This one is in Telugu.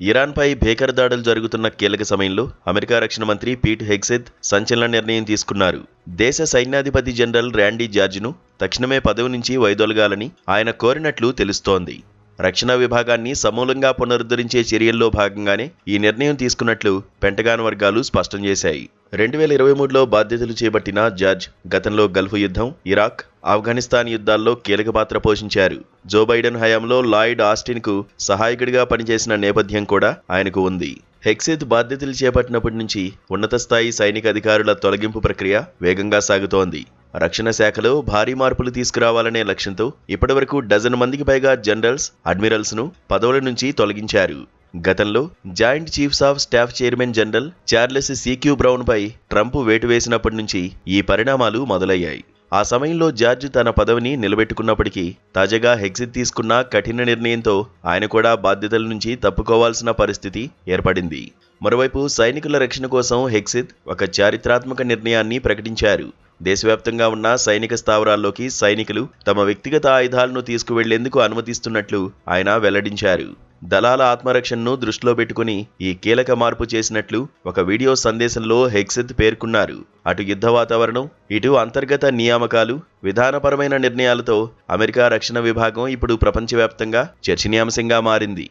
ఇరాన్పై భీకర దాడులు జరుగుతున్న కీలక సమయంలో అమెరికా రక్షణ మంత్రి పీట్ హెగ్సెత్ సంచలన నిర్ణయం తీసుకున్నారు. దేశ సైన్యాధిపతి జనరల్ ర్యాండీ జార్జ్ను తక్షణమే పదవి నుంచి వైదొలగాలని ఆయన కోరినట్లు తెలుస్తోంది. రక్షణ విభాగాన్ని సమూలంగా పునరుద్ధరించే చర్యల్లో భాగంగానే ఈ నిర్ణయం తీసుకున్నట్లు పెంటగాన్ వర్గాలు స్పష్టం చేశాయి. 2023లో బాధ్యతలు చేపట్టిన జార్జ్ గతంలో గల్ఫ్ యుద్ధం, ఇరాక్, ఆఫ్ఘనిస్తాన్ యుద్ధాల్లో కీలక పాత్ర పోషించారు. జో బైడెన్ హయాంలో లాయిడ్ ఆస్టిన్కు సహాయకుడిగా పనిచేసిన నేపథ్యం కూడా ఆయనకు ఉంది. హెగ్సెత్ బాధ్యతలు చేపట్టినప్పటి నుంచి ఉన్నత స్థాయి సైనిక అధికారుల తొలగింపు ప్రక్రియ వేగంగా సాగుతోంది. రక్షణ శాఖలో భారీ మార్పులు తీసుకురావాలనే లక్ష్యంతో ఇప్పటివరకు డజన్ మందికి పైగా జనరల్స్, అడ్మిరల్స్ను పదవుల నుంచి తొలగించారు. గతంలో joint chiefs of staff chairman general Charles CQ బ్రౌన్పై ట్రంప్ వేటు వేసినప్పటి నుంచి ఈ పరిణామాలు మొదలయ్యాయి. ఆ సమయంలో జార్జ్ తన పదవిని నిలబెట్టుకున్నప్పటికీ తాజాగా హెగ్సెత్ తీసుకున్న కఠిన నిర్ణయంతో ఆయన కూడా బాధ్యతల నుంచి తప్పుకోవాల్సిన పరిస్థితి ఏర్పడింది. మరోవైపు సైనికుల రక్షణ కోసం హెగ్సెత్ ఒక చారిత్రాత్మక నిర్ణయాన్ని ప్రకటించారు. దేశవ్యాప్తంగా ఉన్న సైనిక స్థావరాల్లోకి సైనికులు తమ వ్యక్తిగత ఆయుధాలను తీసుకువెళ్లేందుకు అనుమతిస్తున్నట్లు ఆయన వెల్లడించారు. దళాల ఆత్మరక్షణను దృష్టిలో పెట్టుకుని ఈ కీలక మార్పు చేసినట్లు ఒక వీడియో సందేశంలో హెగ్సెత్ పేర్కొన్నారు. అటు యుద్ధ వాతావరణం, ఇటు అంతర్గత నియామకాలు, విధానపరమైన నిర్ణయాలతో అమెరికా రక్షణ విభాగం ఇప్పుడు ప్రపంచవ్యాప్తంగా చర్చనీయాంశంగా మారింది.